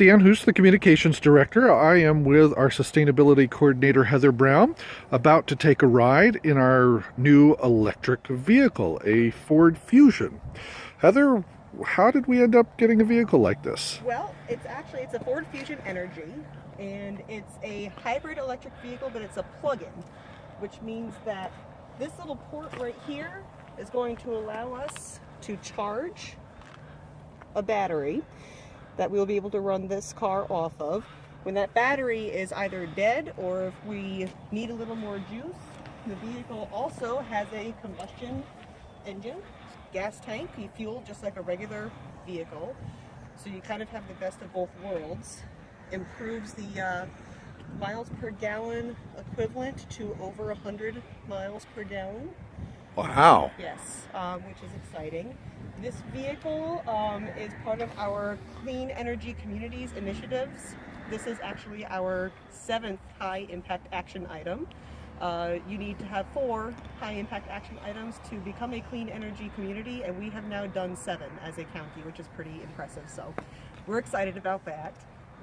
Dan, who's the communications director. I am with our sustainability coordinator, Heather Brown, about to take a ride in our new electric vehicle, a Ford Fusion. Heather, how did we end up getting a vehicle like this? Well, it's a Ford Fusion Energy, and it's a hybrid electric vehicle, but it's a plug-in, which means that this little port right here is going to allow us to charge a battery that we'll be able to run this car off of. When that battery is either dead or if we need a little more juice, the vehicle also has a combustion engine, gas tank. You fuel just like a regular vehicle. So you kind of have the best of both worlds. Improves the miles per gallon equivalent to over 100 miles per gallon. Wow. Yes, which is exciting. This vehicle is part of our Clean Energy Communities initiatives. This is actually our 7th high impact action item. You need to have 4 high impact action items to become a clean energy community, and we have now done 7 as a county, which is pretty impressive. So we're excited about that.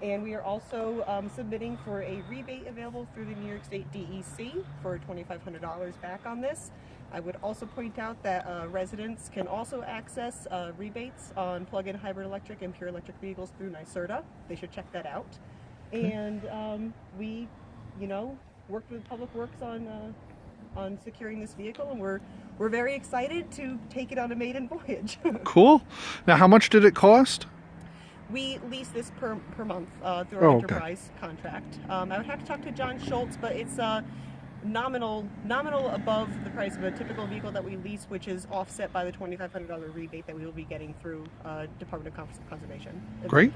And we are also submitting for a rebate available through the New York State DEC for $2,500 back on this. I would also point out that residents can also access rebates on plug-in hybrid electric and pure electric vehicles through NYSERDA. They should check that out. And we, worked with Public Works on securing this vehicle, and we're very excited to take it on a maiden voyage. Cool. Now, how much did it cost? We lease this per month through our enterprise contract. I would have to talk to John Schultz, but it's nominal above the price of a typical vehicle that we lease, which is offset by the $2,500 rebate that we will be getting through Department of Conservation. Great.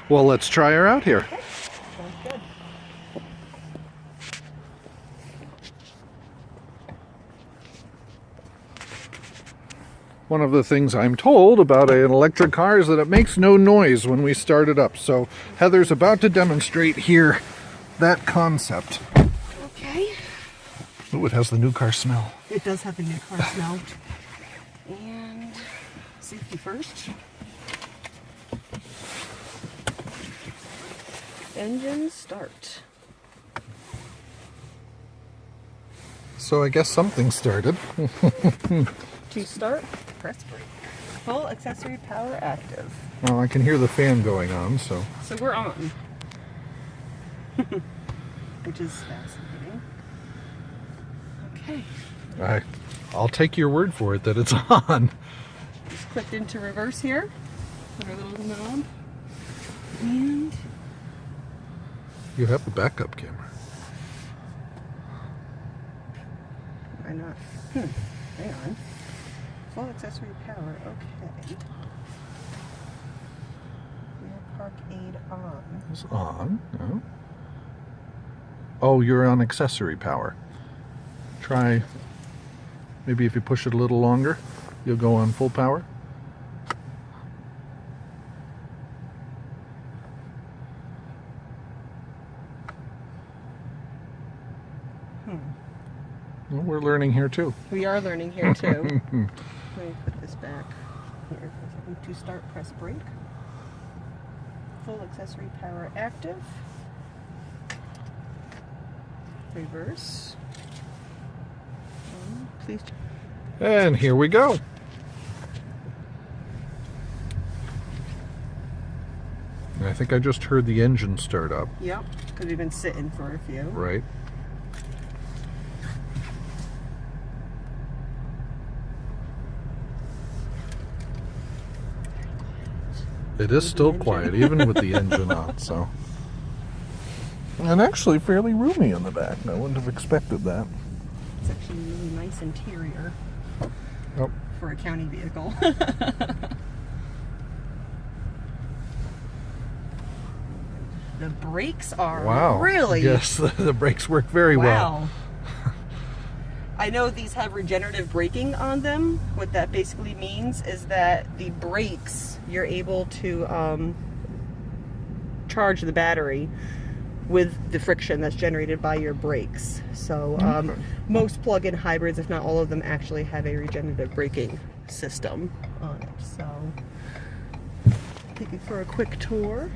Well, let's try her out here. Okay. Sounds good. One of the things I'm told about an electric car is that it makes no noise when we start it up. So Heather's about to demonstrate here that concept. Okay. Oh, it has the new car smell. It does have the new car smell. And safety first. Engine start. So I guess something started. To start, press brake. Full accessory power active. Well, I can hear the fan going on, so. So we're on. Which is fascinating. Okay. I'll take your word for it that it's on. Just clicked into reverse here. Put our little knob. And You have the backup camera. why not? Hang on. Full accessory power, okay. Rear park aid on. It's on, no. Oh, you're on accessory power. Try, maybe if you push it a little longer, you'll go on full power. Well, we're learning here too. We are learning here too. Let me put this back here for a second. To start, press brake. Full accessory power active. Reverse. Please. And here we go. I think I just heard the engine start up. Yep, because we've been sitting for a few. Right. It is still quiet, even with the engine on, so. And actually fairly roomy in the back. I wouldn't have expected that. It's actually a really nice interior for a county vehicle. The brakes are really... Yes, the brakes work very well. I know these have regenerative braking on them. What that basically means is that the brakes, you're able to charge the battery with the friction that's generated by your brakes. So most plug-in hybrids, if not all of them, actually have a regenerative braking system on it. So take it for a quick tour.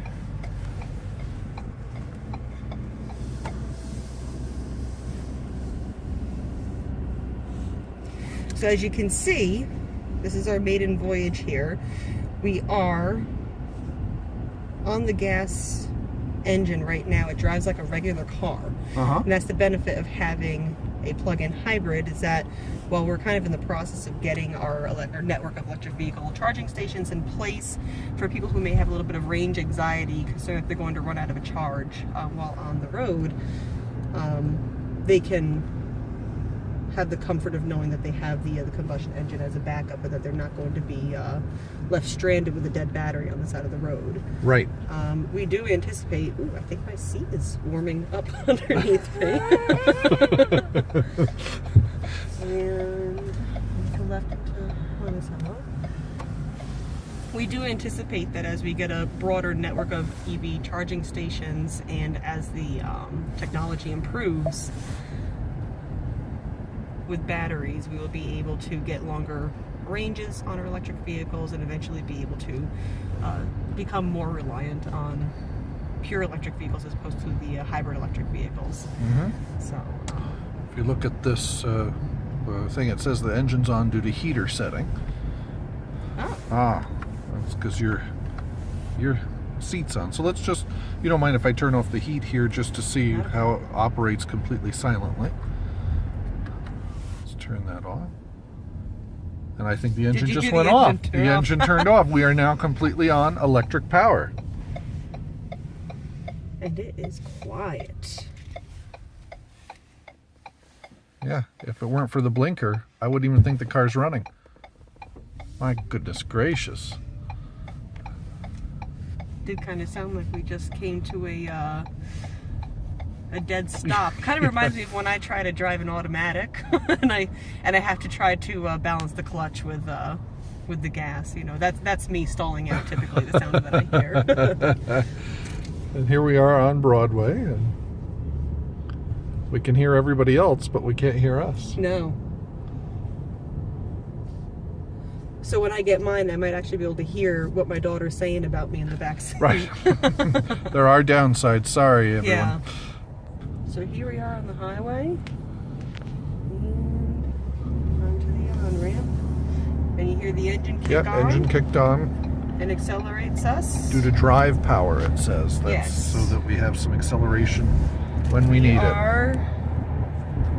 So as you can see, this is our maiden voyage here. We are on the gas engine right now. It drives like a regular car. And that's the benefit of having a plug-in hybrid, is that while we're kind of in the process of getting our network of electric vehicle charging stations in place for people who may have a little bit of range anxiety, concerned that they're going to run out of a charge while on the road, they can have the comfort of knowing that they have the combustion engine as a backup, and that they're not going to be left stranded with a dead battery on the side of the road. Right. We do anticipate. Ooh, I think my seat is warming up underneath me. And to the left into horizontal. We do anticipate that as we get a broader network of EV charging stations, and as the technology improves with batteries, we will be able to get longer ranges on our electric vehicles, and eventually be able to become more reliant on pure electric vehicles as opposed to the hybrid electric vehicles. So if you look at this thing, it says the engine's on due to heater setting. That's because your seat's on. So let's just, you don't mind if I turn off the heat here just to see how it operates completely silently. Turn that off. And I think the engine just went off. The engine turned off. We are now completely on electric power. And it is quiet. Yeah, if it weren't for the blinker, I wouldn't even think the car's running. My goodness gracious. Did kind of sound like we just came to a dead stop. Kind of reminds me of when I try to drive an automatic and I have to try to balance the clutch with the gas. You know, that's me stalling out typically, the sound that I hear. And here we are on Broadway, and we can hear everybody else, but we can't hear us. No. So when I get mine, I might actually be able to hear what my daughter's saying about me in the back seat. Right. There are downsides. Sorry, everyone. Yeah. So here we are on the highway, and onto the on-ramp, and you hear the engine kick on. Yep, engine kicked on. And accelerates us. Due to drive power, it says. That's yes. So that we have some acceleration when we need it. We are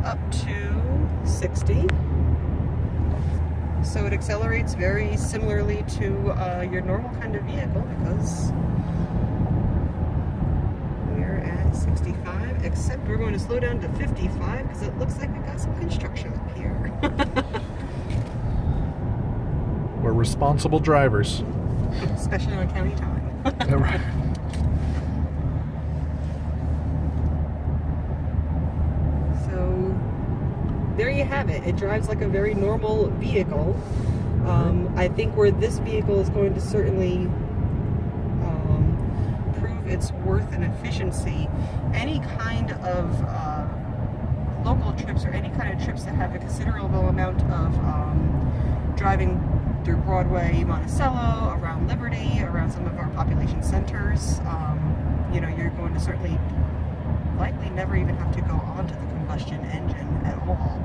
up to 60. So it accelerates very similarly to your normal kind of vehicle, because we're at 65, except we're going to slow down to 55 because it looks like we've got some construction up here. We're responsible drivers. Especially on county time. Yeah, right. So there you have it. It drives like a very normal vehicle. I think where this vehicle is going to certainly prove its worth and efficiency, any kind of local trips or any kind of trips that have a considerable amount of driving through Broadway, Monticello, around Liberty, around some of our population centers, you know, you're going to certainly likely never even have to go onto the combustion engine at all.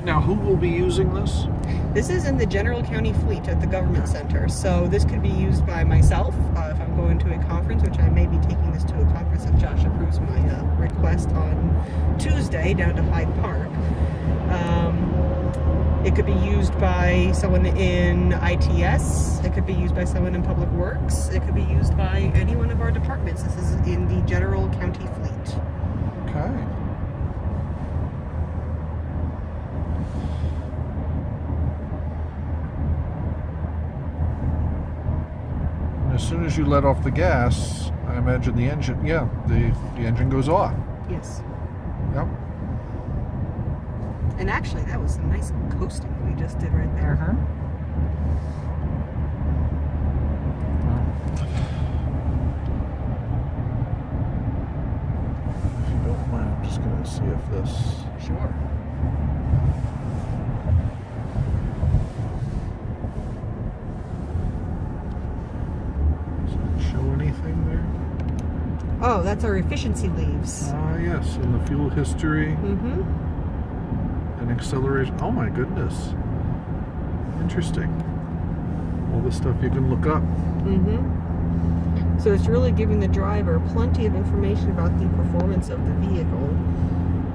Now, who will be using this? This is in the general county fleet at the government center, so this could be used by myself if I'm going to a conference, which I may be taking this to a conference if Josh approves my request on Tuesday down to Hyde Park. It could be used by someone in ITS. It could be used by someone in Public Works. It could be used by any one of our departments. This is in the general county fleet. Okay. And as soon as you let off the gas, I imagine the engine, yeah, the engine goes off. Yes. Yep. And actually, that was some nice coasting we just did right there. If you don't mind, I'm just going to see if this... Sure. anything there? Oh, that's our efficiency leaves. Ah, yes, and the fuel history Mm-hmm. and acceleration. Oh my goodness. Interesting. All the stuff you can look up. Mm-hmm. So it's really giving the driver plenty of information about the performance of the vehicle.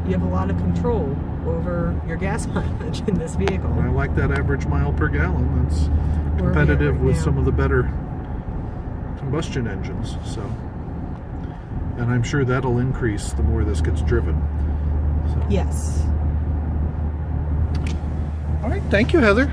You have a lot of control over your gas mileage in this vehicle. And I like that average mile per gallon. That's Where are we at competitive right with now? some of the better combustion engines. So, and I'm sure that'll increase the more this gets driven. So. Yes. All right, thank you, Heather.